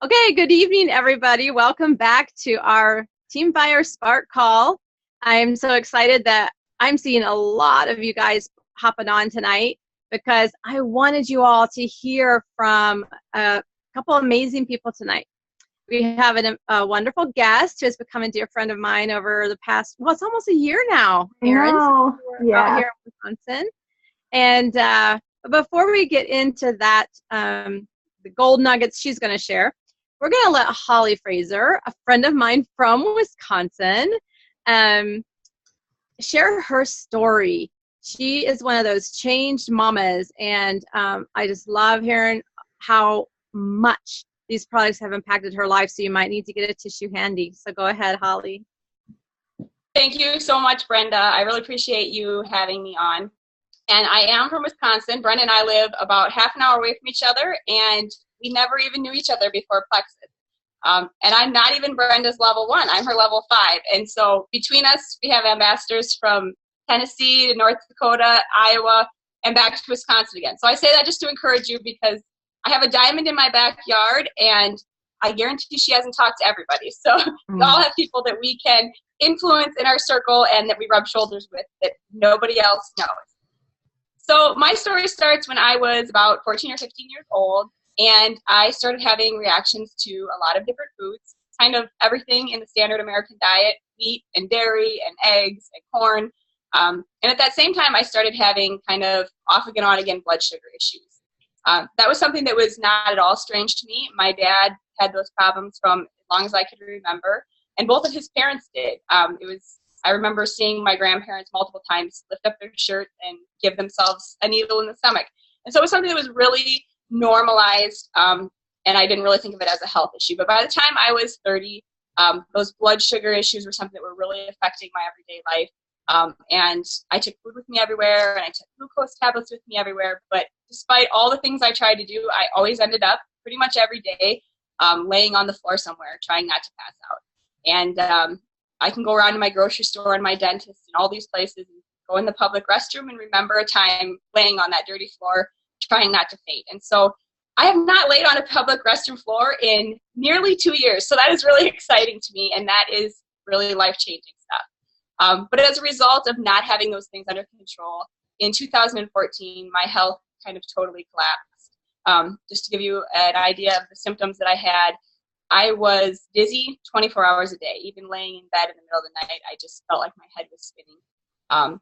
Okay, good evening, everybody. Welcome back to our Team Fire Spark call. I'm so excited that I'm seeing a lot of you guys hopping on tonight because I wanted you all to hear from a couple amazing people tonight. We have a wonderful guest who has become a dear friend of mine over the past, well, it's almost a year now, Erin. No, We're out yeah. here in Wisconsin. And before we get into that, the gold nuggets she's going to share, we're going to let Holly Fraser, a friend of mine from Wisconsin, share her story. She is one of those changed mamas, and I just love hearing how much these products have impacted her life, so you might need to get a tissue handy. So go ahead, Holly. Thank you so much, Brenda. I really appreciate you having me on. And I am from Wisconsin. Brenda and I live about half an hour away from each other, and we never even knew each other before Plexus. And I'm not even Brenda's level 1. I'm her level 5. And so between us, we have ambassadors from Tennessee to North Dakota, Iowa, and back to Wisconsin again. So I say that just to encourage you because I have a diamond in my backyard, and I guarantee she hasn't talked to everybody. So we all have people that we can influence in our circle and that we rub shoulders with that nobody else knows. So my story starts when I was about 14 or 15 years old, and I started having reactions to a lot of different foods, kind of everything in the standard American diet, wheat and dairy and eggs and corn. And at that same time, I started having kind of off again, on again blood sugar issues. That was something that was not at all strange to me. My dad had those problems from as long as I could remember, and both of his parents did. I remember seeing my grandparents multiple times lift up their shirt and give themselves a needle in the stomach. And so it was something that was really normalized, and I didn't really think of it as a health issue. But by the time I was 30, those blood sugar issues were something that were really affecting my everyday life. And I took food with me everywhere, and I took glucose tablets with me everywhere. But despite all the things I tried to do, I always ended up pretty much every day laying on the floor somewhere, trying not to pass out. And I can go around to my grocery store and my dentist and all these places and go in the public restroom and remember a time laying on that dirty floor trying not to faint. And so I have not laid on a public restroom floor in nearly 2 years. So that is really exciting to me, and that is really life-changing stuff. But as a result of not having those things under control, in 2014, my health kind of totally collapsed. Just to give you an idea of the symptoms that I had, I was dizzy 24 hours a day. Even laying in bed in the middle of the night, I just felt like my head was spinning.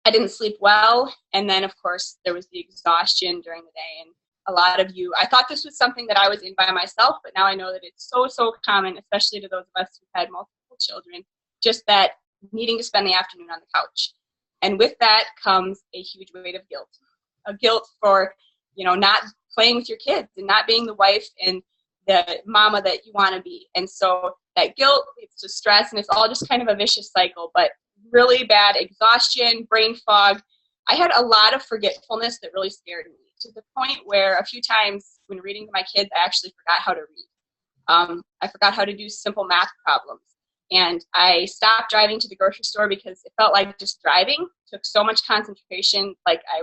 I didn't sleep well, and then, of course, there was the exhaustion during the day. And a lot of you, I thought this was something that I was in by myself, but now I know that it's so common, especially to those of us who've had multiple children, just that needing to spend the afternoon on the couch. And with that comes a huge weight of guilt. A guilt for, not playing with your kids and not being the wife and the mama that you want to be. And so that guilt leads to stress, and it's all just kind of a vicious cycle, but really bad exhaustion, brain fog. I had a lot of forgetfulness that really scared me, to the point where a few times when reading to my kids, I actually forgot how to read. I forgot how to do simple math problems. And I stopped driving to the grocery store because it felt like just driving took so much concentration, like I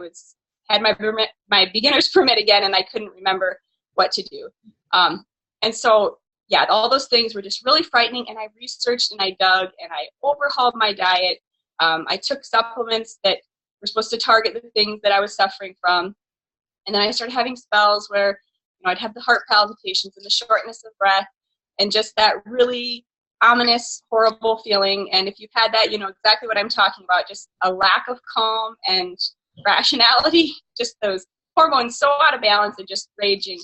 had my beginner's permit again, and I couldn't remember what to do. And so, yeah, all those things were just really frightening, and I researched and I dug and I overhauled my diet. I took supplements that were supposed to target the things that I was suffering from. And then I started having spells where, I'd have the heart palpitations and the shortness of breath and just that really ominous, horrible feeling. And if you've had that, you know exactly what I'm talking about, just a lack of calm and rationality, just those hormones so out of balance and just raging.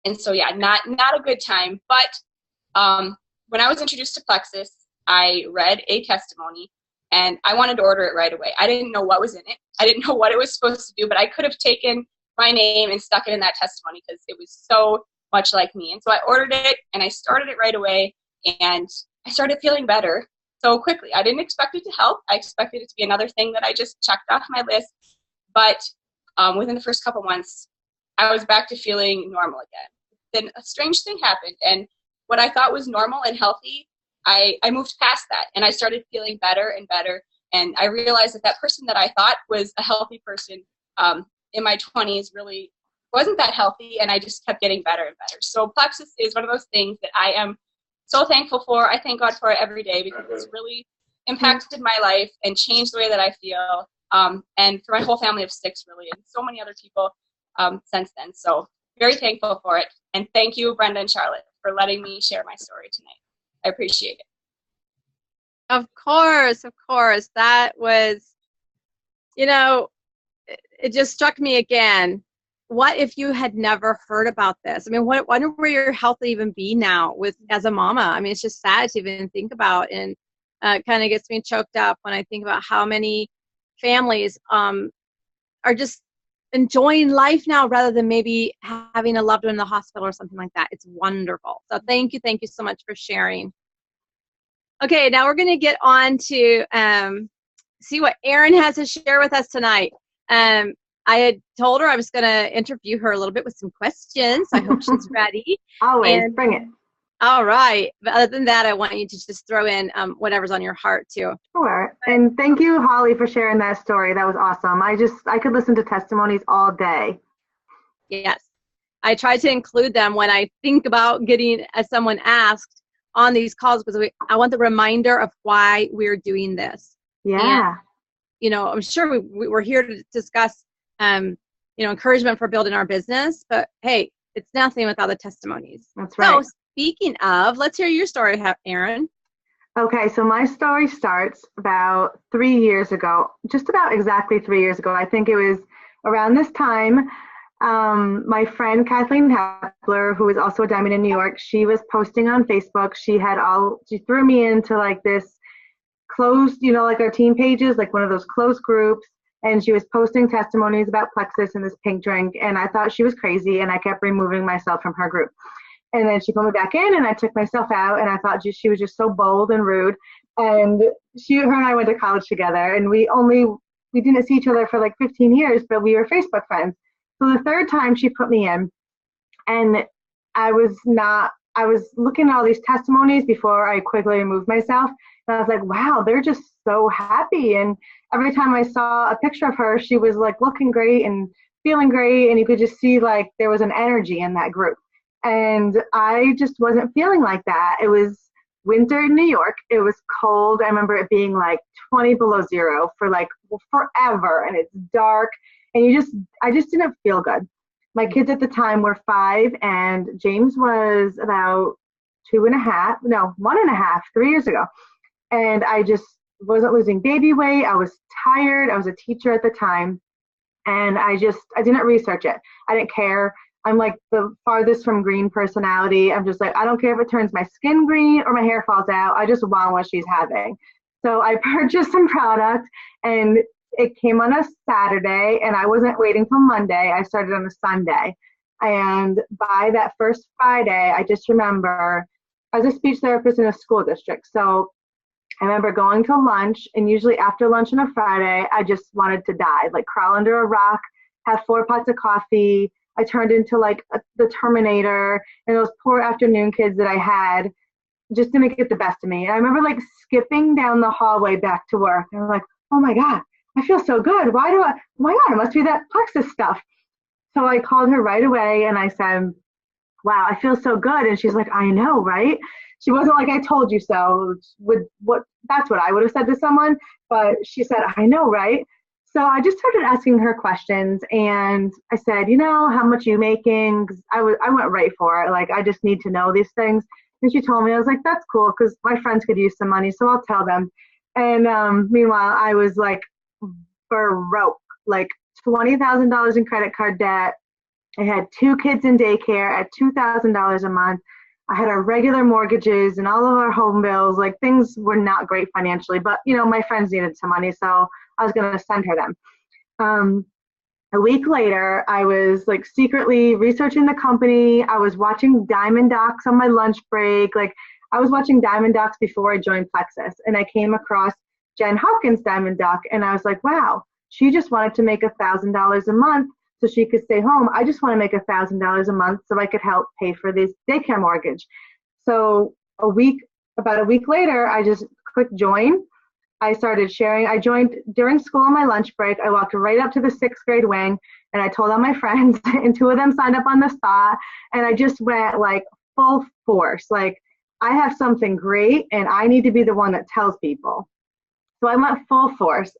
And so, yeah, not a good time. But when I was introduced to Plexus, I read a testimony, and I wanted to order it right away. I didn't know what was in it. I didn't know what it was supposed to do, but I could have taken my name and stuck it in that testimony because it was so much like me. And so I ordered it, and I started it right away, and I started feeling better so quickly. I didn't expect it to help. I expected it to be another thing that I just checked off my list. But within the first couple months, I was back to feeling normal again. Then a strange thing happened, and what I thought was normal and healthy, I moved past that, and I started feeling better and better. And I realized that person that I thought was a healthy person in my 20s really wasn't that healthy, and I just kept getting better and better. So Plexus is one of those things that I am so thankful for. I thank God for it every day because it's really impacted my life and changed the way that I feel, and for my whole family of 6, really, and so many other people since then. So very thankful for it. And thank you, Brenda and Charlotte, for letting me share my story tonight. I appreciate it. Of course, of course. That was, you know, it just struck me again. What if you had never heard about this? I mean, wonder where your health would even be now with as a mama. I mean, it's just sad to even think about, and kind of gets me choked up when I think about how many families are just enjoying life now rather than maybe having a loved one in the hospital or something like that. It's wonderful. So thank you so much for sharing. Okay, now we're going to get on to see what Erin has to share with us tonight. I had told her I was going to interview her a little bit with some questions. I hope she's ready. Always, bring it. All right. But other than that, I want you to just throw in whatever's on your heart, too. Sure. And thank you, Holly, for sharing that story. That was awesome. I could listen to testimonies all day. Yes. I try to include them when I think about getting, as someone asked, on these calls, because I want the reminder of why we're doing this. Yeah. And, I'm sure we're here to discuss encouragement for building our business, but hey, it's nothing without the testimonies. That's right. So speaking of, let's hear your story, Erin. Okay, so my story starts about 3 years ago, just about exactly 3 years ago. I think it was around this time. My friend Kathleen Hepler, who is also a Diamond in New York, she was posting on Facebook. She threw me into like this closed, like our team pages, like one of those closed groups. And she was posting testimonies about Plexus and this pink drink. And I thought she was crazy, and I kept removing myself from her group. And then she put me back in, and I took myself out, and I thought she was just so bold and rude. And her and I went to college together, and we didn't see each other for like 15 years, but we were Facebook friends. So the third time she put me in, and I was looking at all these testimonies before I quickly removed myself. And I was like, wow, they're just so happy. And every time I saw a picture of her, she was like looking great and feeling great. And you could just see like there was an energy in that group. And I just wasn't feeling like that. It was winter in New York. It was cold. I remember it being like 20 below zero for like forever. And it's dark. And I just didn't feel good. My kids at the time were 5, and James was about 1.5, 3 years ago. And I just wasn't losing baby weight. I was tired. I was a teacher at the time. And I didn't research it. I didn't care. I'm like the farthest from green personality. I'm just like, I don't care if it turns my skin green or my hair falls out. I just want what she's having. So I purchased some product, and it came on a Saturday, and I wasn't waiting till Monday. I started on a Sunday. And by that first Friday, I just remember I was a speech therapist in a school district. So I remember going to lunch, and usually after lunch on a Friday, I just wanted to die, like crawl under a rock, have 4 pots of coffee. I turned into like the Terminator, and those poor afternoon kids that I had just didn't get the best of me. And I remember like skipping down the hallway back to work. And I'm like, oh my God, I feel so good. Oh my God, it must be that Plexus stuff. So I called her right away, and I said, wow, I feel so good. And she's like, I know, right? She wasn't like, I told you so. That's what I would have said to someone. But she said, I know, right? So I just started asking her questions, and I said, how much are you making? 'Cause I went right for it. Like, I just need to know these things. And she told me, I was like, that's cool, because my friends could use some money, so I'll tell them. And meanwhile, I was like broke, like $20,000 in credit card debt. I had 2 kids in daycare at $2,000 a month. I had our regular mortgages and all of our home bills. Like, things were not great financially, but my friends needed some money, so I was going to send her them. A week later, I was like secretly researching the company. I was watching Diamond Docs on my lunch break. Like, I was watching Diamond Docs before I joined Plexus, and I came across Jen Hawkins' Diamond Doc, and I was like, wow, she just wanted to make $1,000 a month so she could stay home. I just want to make $1,000 a month so I could help pay for this daycare mortgage. So about a week later, I just clicked join. I started sharing. I joined during school on my lunch break. I walked right up to the 6th grade wing and I told all my friends, and 2 of them signed up on the spot. And I just went like full force. Like, I have something great and I need to be the one that tells people. So I went full force.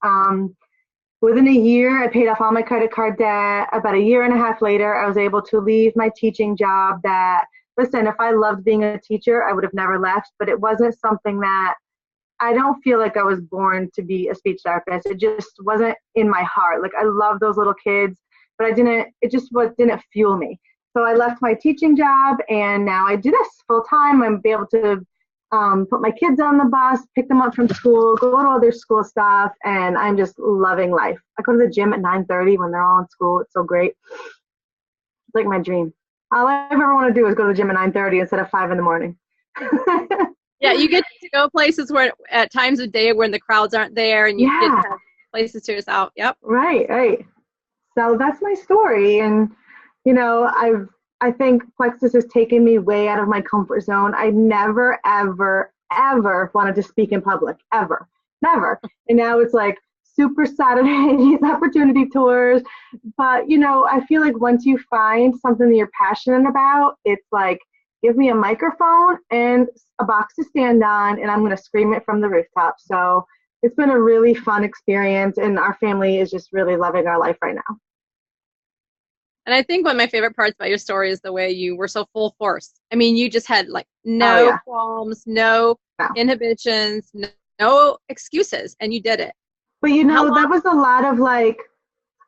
Within a year, I paid off all my credit card debt. About a year and a half later, I was able to leave my teaching job that, listen, if I loved being a teacher, I would have never left, but it wasn't something that, I don't feel like I was born to be a speech therapist. It just wasn't in my heart. Like, I love those little kids, but didn't fuel me. So I left my teaching job and now I do this full time. I'm able to put my kids on the bus, pick them up from school, go to all their school stuff, and I'm just loving life. I go to the gym at 9:30 when they're all in school. It's so great. It's like my dream. All I ever want to do is go to the gym at 9:30 instead of 5 in the morning. Yeah, you get to go places where at times of day when the crowds aren't there, and you get to have places to yourself. Yep. Right. So that's my story, and I think Plexus has taken me way out of my comfort zone. I never, ever, ever wanted to speak in public, ever, never. And now it's like super Saturdays, opportunity tours. But, I feel like once you find something that you're passionate about, it's like, give me a microphone and a box to stand on, and I'm going to scream it from the rooftop. So it's been a really fun experience, and our family is just really loving our life right now. And I think one of my favorite parts about your story is the way you were so full force. I mean, you just had like no qualms, no inhibitions, no excuses, and you did it. But that was a lot of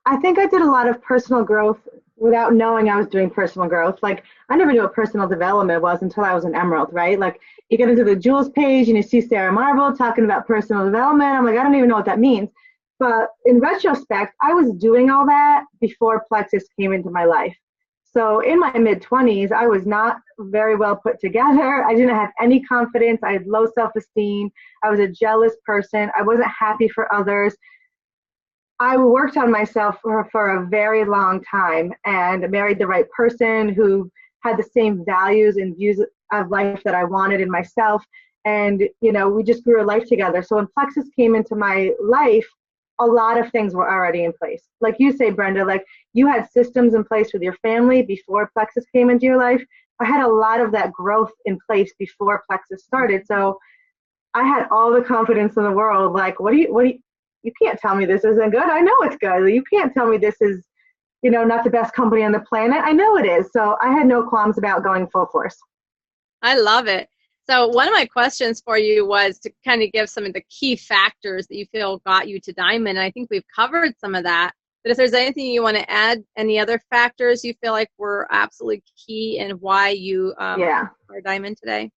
I think I did a lot of personal growth without knowing I was doing personal growth. Like, I never knew what personal development was until I was an Emerald, right? Like, you get into the Jules page and you see Sarah Marvel talking about personal development. I'm like, I don't even know what that means. But in retrospect, I was doing all that before Plexus came into my life. So in my mid-20s, I was not very well put together. I didn't have any confidence. I had low self-esteem. I was a jealous person. I wasn't happy for others. I worked on myself for a very long time and married the right person who had the same values and views of life that I wanted in myself. And, we just grew a life together. So when Plexus came into my life, a lot of things were already in place. Like you say, Brenda, like, you had systems in place with your family before Plexus came into your life. I had a lot of that growth in place before Plexus started. So I had all the confidence in the world. Like, you can't tell me this isn't good. I know it's good. You can't tell me this is, not the best company on the planet. I know it is. So I had no qualms about going full force. I love it. So one of my questions for you was to kind of give some of the key factors that you feel got you to Diamond. And I think we've covered some of that. But if there's anything you want to add, any other factors you feel like were absolutely key in why you are Diamond today?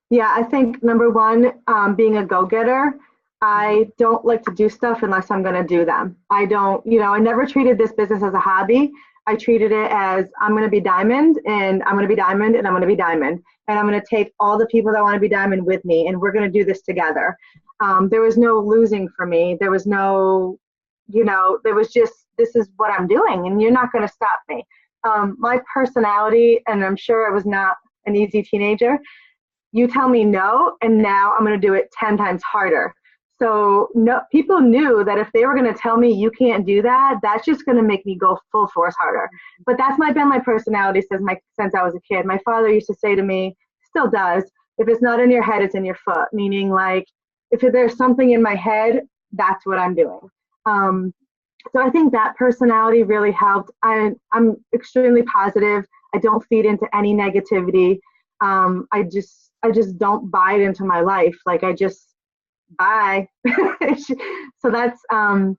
Yeah, I think number one, being a go-getter. I don't like to do stuff unless I'm going to do them. I never treated this business as a hobby. I treated it as, I'm going to be Diamond, and I'm going to be Diamond, and I'm going to be Diamond. And I'm going to take all the people that want to be Diamond with me, and we're going to do this together. There was no losing for me. There was no, there was just, this is what I'm doing, and you're not going to stop me. My personality, and I'm sure I was not an easy teenager, you tell me no, and now I'm going to do it 10 times harder. So no, people knew that if they were going to tell me you can't do that, that's just going to make me go full force harder. But that's been my personality since I was a kid. My father used to say to me, still does, if it's not in your head, it's in your foot. Meaning, like, if there's something in my head, that's what I'm doing. So I think that personality really helped. I'm extremely positive. I don't feed into any negativity. I just don't buy it into my life. Like, I just bye. So that's and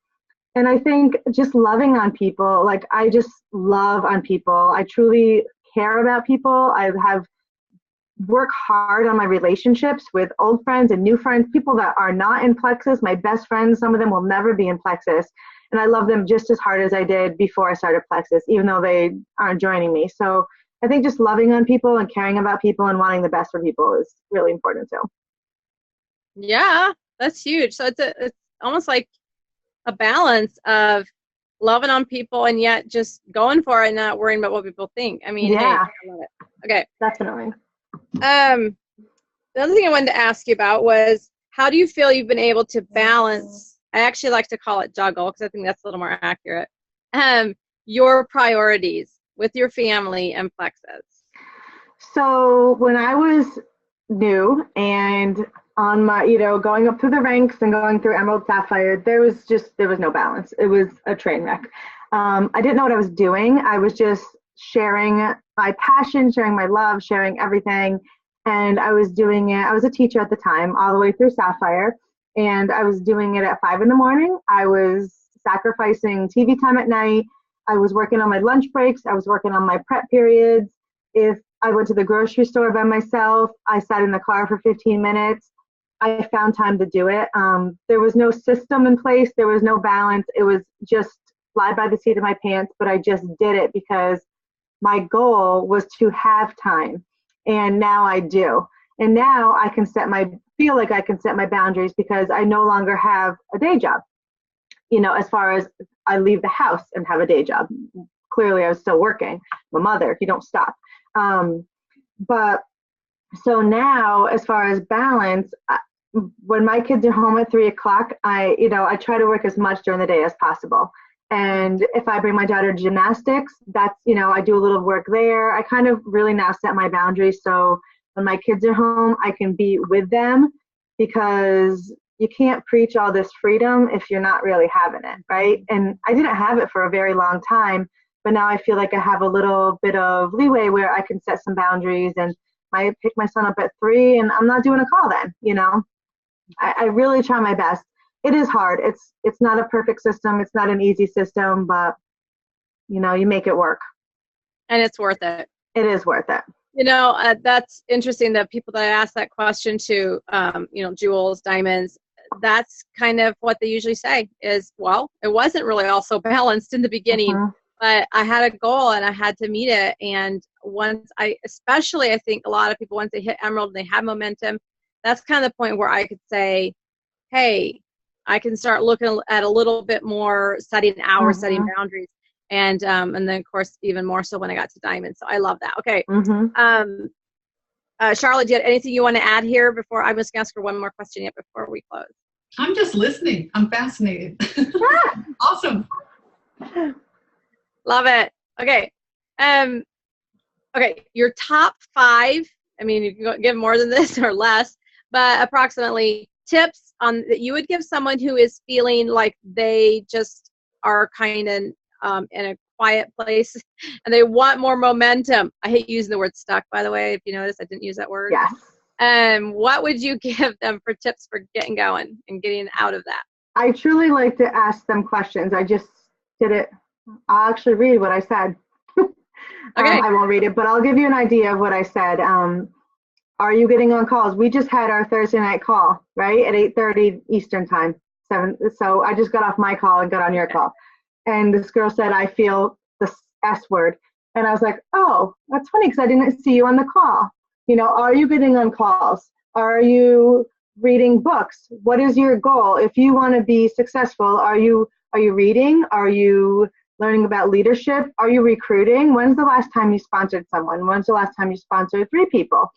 I think just loving on people. Like, I just love on people. I truly care about people. I have worked hard on my relationships with old friends and new friends, people that are not in Plexus. My best friends, some of them will never be in Plexus, and I love them just as hard as I did before I started Plexus, even though they aren't joining me. So I think just loving on people and caring about people and wanting the best for people is really important too. Yeah, that's huge. So it's almost like a balance of loving on people and yet just going for it and not worrying about what people think. I mean, yeah. Hey, I love it. Okay. Definitely. The other thing I wanted to ask you about was, how do you feel you've been able to balance, I actually like to call it juggle because I think that's a little more accurate, your priorities with your family and Plexus? So when I was new and on my, going up through the ranks and going through Emerald Sapphire, there was no balance. It was a train wreck. I didn't know what I was doing. I was just sharing my passion, sharing my love, sharing everything. And I was doing it. I was a teacher at the time, all the way through Sapphire. And I was doing it at 5 a.m. I was sacrificing TV time at night. I was working on my lunch breaks. I was working on my prep periods. If I went to the grocery store by myself, I sat in the car for 15 minutes. I found time to do it. There was no system in place. There was no balance. It was just fly by the seat of my pants, but I just did it because my goal was to have time. And now I do. And now I can feel like I can set my boundaries because I no longer have a day job. As far as I leave the house and have a day job. Clearly I was still working. I'm a mother, you don't stop. But so now as far as balance, when my kids are home at 3 o'clock, I try to work as much during the day as possible. And if I bring my daughter to gymnastics, that's, I do a little work there. I kind of really now set my boundaries. So when my kids are home, I can be with them because you can't preach all this freedom if you're not really having it, right? And I didn't have it for a very long time, but now I feel like I have a little bit of leeway where I can set some boundaries, and I pick my son up at 3 and I'm not doing a call then, I really try my best. It is hard. It's not a perfect system. It's not an easy system, but you make it work. And it's worth it. It is worth it. That's interesting that people that I ask that question to, jewels, diamonds, that's kind of what they usually say is, well, it wasn't really all so balanced in the beginning, but I had a goal and I had to meet it. And I think a lot of people, once they hit Emerald and they have momentum, that's kind of the point where I could say, hey, I can start looking at a little bit more setting hours, setting boundaries. And then of course, even more so when I got to Diamond. So I love that. Okay. Charlotte, do you have anything you want to add here before? I'm just going to ask her one more question yet before we close. I'm just listening. I'm fascinated. Awesome. Love it. Okay. Okay. Your top 5, I mean, you can give more than this or less, but approximately tips that you would give someone who is feeling like they just are kind of in a quiet place and they want more momentum. I hate using the word stuck, by the way. If you notice, I didn't use that word. Yes. What would you give them for tips for getting going and getting out of that? I truly like to ask them questions. I just did it. I'll actually read what I said. Okay. I won't read it, but I'll give you an idea of what I said. Are you getting on calls? We just had our Thursday night call, right, at 8:30 Eastern time. 7. So I just got off my call and got on your call. And this girl said, I feel the S word. And I was like, oh, that's funny because I didn't see you on the call. Are you getting on calls? Are you reading books? What is your goal? If you want to be successful, are you reading? Are you learning about leadership? Are you recruiting? When's the last time you sponsored someone? When's the last time you sponsored 3 people?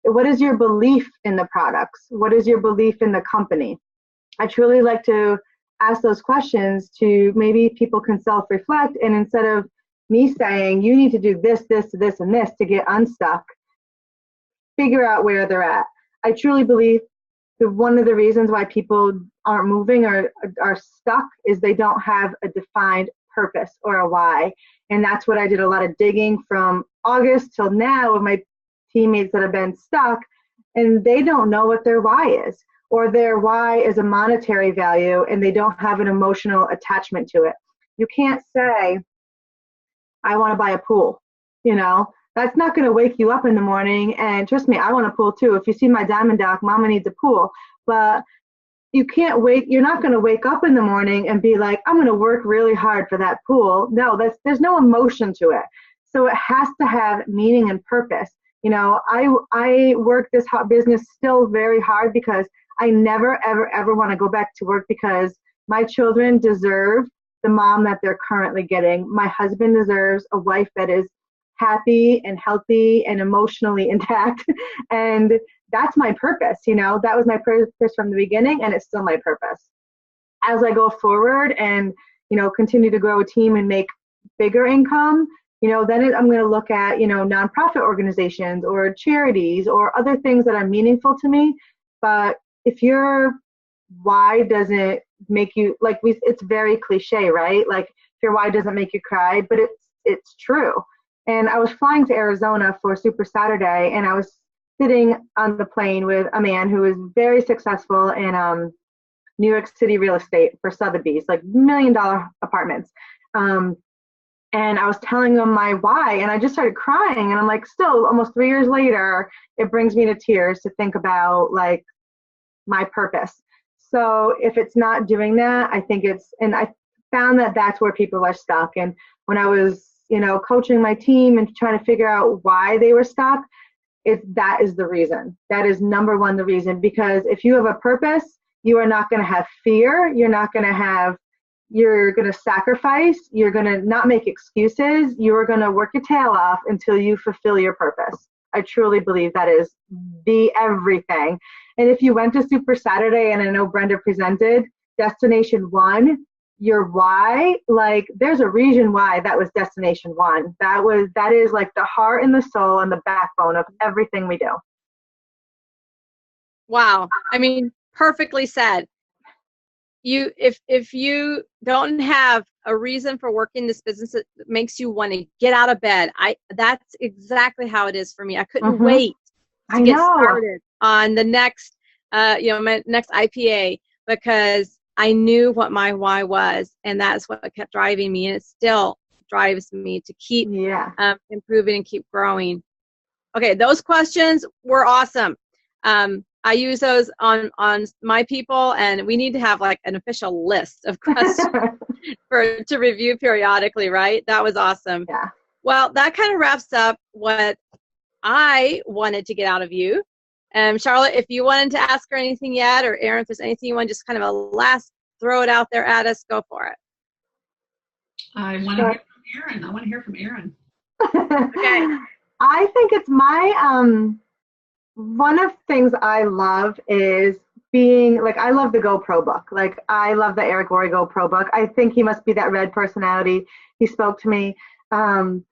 What is your belief in the products? What is your belief in the company? I truly like to ask those questions to maybe people can self-reflect, and instead of me saying you need to do this, this, this, and this to get unstuck, figure out where they're at. I truly believe that one of the reasons why people aren't moving or are stuck is they don't have a defined purpose or a why. And that's what I did a lot of digging from August till now with my teammates that have been stuck, and they don't know what their why is, or their why is a monetary value and they don't have an emotional attachment to it. You can't say, I want to buy a pool. That's not going to wake you up in the morning. And trust me, I want a pool too. If you see my Diamond doc, Mama needs a pool. But you're not going to wake up in the morning and be like, I'm going to work really hard for that pool. No, there's no emotion to it. So it has to have meaning and purpose. I work this hot business still very hard because I never, ever, ever want to go back to work because my children deserve the mom that they're currently getting. My husband deserves a wife that is happy and healthy and emotionally intact. And that's my purpose. That was my purpose from the beginning, and it's still my purpose. As I go forward and, continue to grow a team and make bigger income, then I'm going to look at, nonprofit organizations or charities or other things that are meaningful to me. But if your why doesn't make you, it's very cliche, right? Like, if your why doesn't make you cry, but it's true. And I was flying to Arizona for Super Saturday, and I was sitting on the plane with a man who is very successful in New York City real estate for Sotheby's, like $1 million apartments. And I was telling him my why, and I just started crying. And I'm like, still almost 3 years later, it brings me to tears to think about like my purpose. So if it's not doing that, I think and I found that that's where people are stuck. And when I was, coaching my team and trying to figure out why they were stuck, that is the reason. That is number one, the reason. Because if you have a purpose, you are not going to have fear. You're going to sacrifice. You're going to not make excuses. You're going to work your tail off until you fulfill your purpose. I truly believe that is the everything. And if you went to Super Saturday, and I know Brenda presented Destination 1, your why, like, there's a reason why that was Destination 1. That is like the heart and the soul and the backbone of everything we do. Wow. I mean, perfectly said. If you don't have a reason for working this business that makes you want to get out of bed, that's exactly how it is for me. I couldn't wait to get started on the next my next IPA, because I knew what my why was, and that's what kept driving me, and it still drives me to keep improving and keep growing. Okay, those questions were awesome. I use those on my people, and we need to have like an official list of questions to review periodically, right? That was awesome. Yeah. Well, that kind of wraps up what I wanted to get out of you. Charlotte, if you wanted to ask her anything yet, or Erin, if there's anything you want, just kind of a last throw it out there at us, go for it. I want to hear from Erin. I want to hear from Erin. Okay. I think it's my one of the things I love is being like, I love the GoPro book. Like, I love the Eric Worre GoPro book. I think he must be that red personality. He spoke to me. And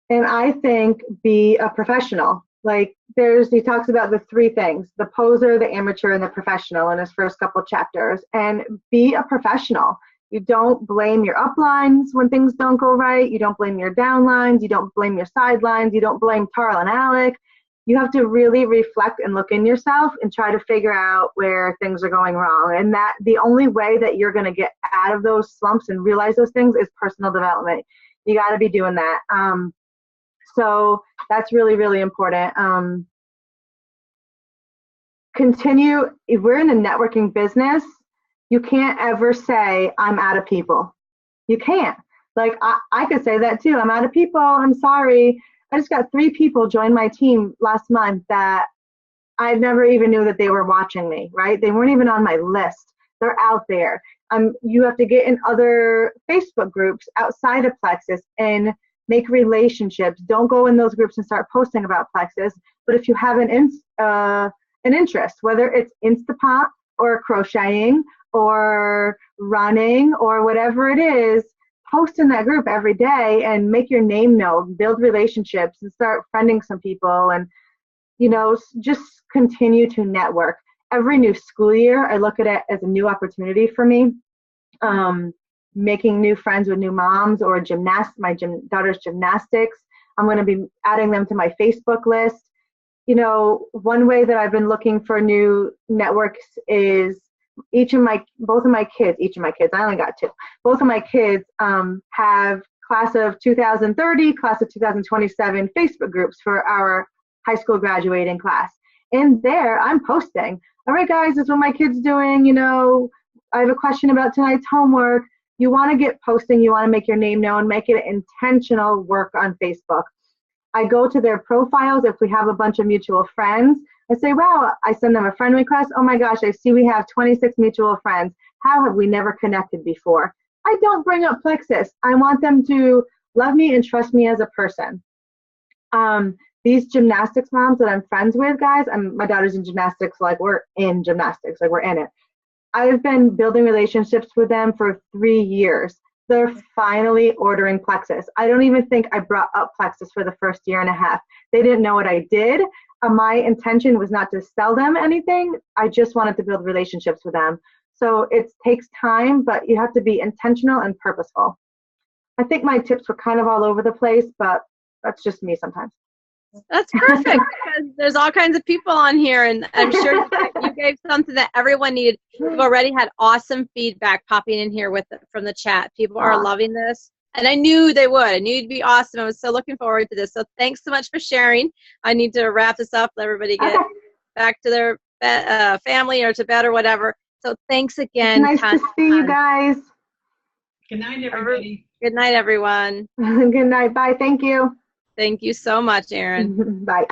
I think be a professional. Like, he talks about the three things: the poser, the amateur, and the professional in his first couple chapters. And be a professional. You don't blame your uplines when things don't go right. You don't blame your downlines. You don't blame your sidelines. You don't blame Tarl and Alec. You have to really reflect and look in yourself and try to figure out where things are going wrong. And that the only way that you're going to get out of those slumps and realize those things is personal development. You got to be doing that. So that's really, really important. Continue. If we're in a networking business, you can't ever say, I'm out of people. You can't. Like, I could say that too. I'm out of people. I'm sorry. I just got 3 people join my team last month that I never even knew that they were watching me, right? They weren't even on my list. They're out there. You have to get in other Facebook groups outside of Plexus and make relationships. Don't go in those groups and start posting about Plexus. But if you have an interest, whether it's Instapot or crocheting or running or whatever it is, post in that group every day and make your name known, build relationships, and start friending some people, and just continue to network. Every new school year, I look at it as a new opportunity for me. Making new friends with new moms or my daughter's gymnastics. I'm going to be adding them to my Facebook list. One way that I've been looking for new networks is both of my kids, I only got 2. Both of my kids have class of 2030, class of 2027 Facebook groups for our high school graduating class. In there, I'm posting, all right, guys, this is what my kid's doing. I have a question about tonight's homework. You want to get posting. You want to make your name known, make it intentional work on Facebook. I go to their profiles. If we have a bunch of mutual friends, I say, wow, I send them a friend request. Oh my gosh, I see we have 26 mutual friends. How have we never connected before? I don't bring up Plexus. I want them to love me and trust me as a person. these gymnastics moms that I'm friends with, guys, my daughter's in gymnastics, like we're in gymnastics, like we're in it. I've been building relationships with them for 3 years. They're finally ordering Plexus. I don't even think I brought up Plexus for the first year and a half. They didn't know what I did. My intention was not to sell them anything. I just wanted to build relationships with them. So it takes time, but you have to be intentional and purposeful. I think my tips were kind of all over the place, but that's just me sometimes. That's perfect because there's all kinds of people on here, and I'm sure you gave something that everyone needed. You've already had awesome feedback popping in here from the chat. People are loving this, and I knew they would. I knew it'd be awesome. I was so looking forward to this. So thanks so much for sharing. I need to wrap this up. Let everybody get back to their family or to bed or whatever. So thanks again. Nice to see you guys. Good night, everybody. Good night, everyone. Good night. Bye. Thank you. Thank you so much, Erin. Bye.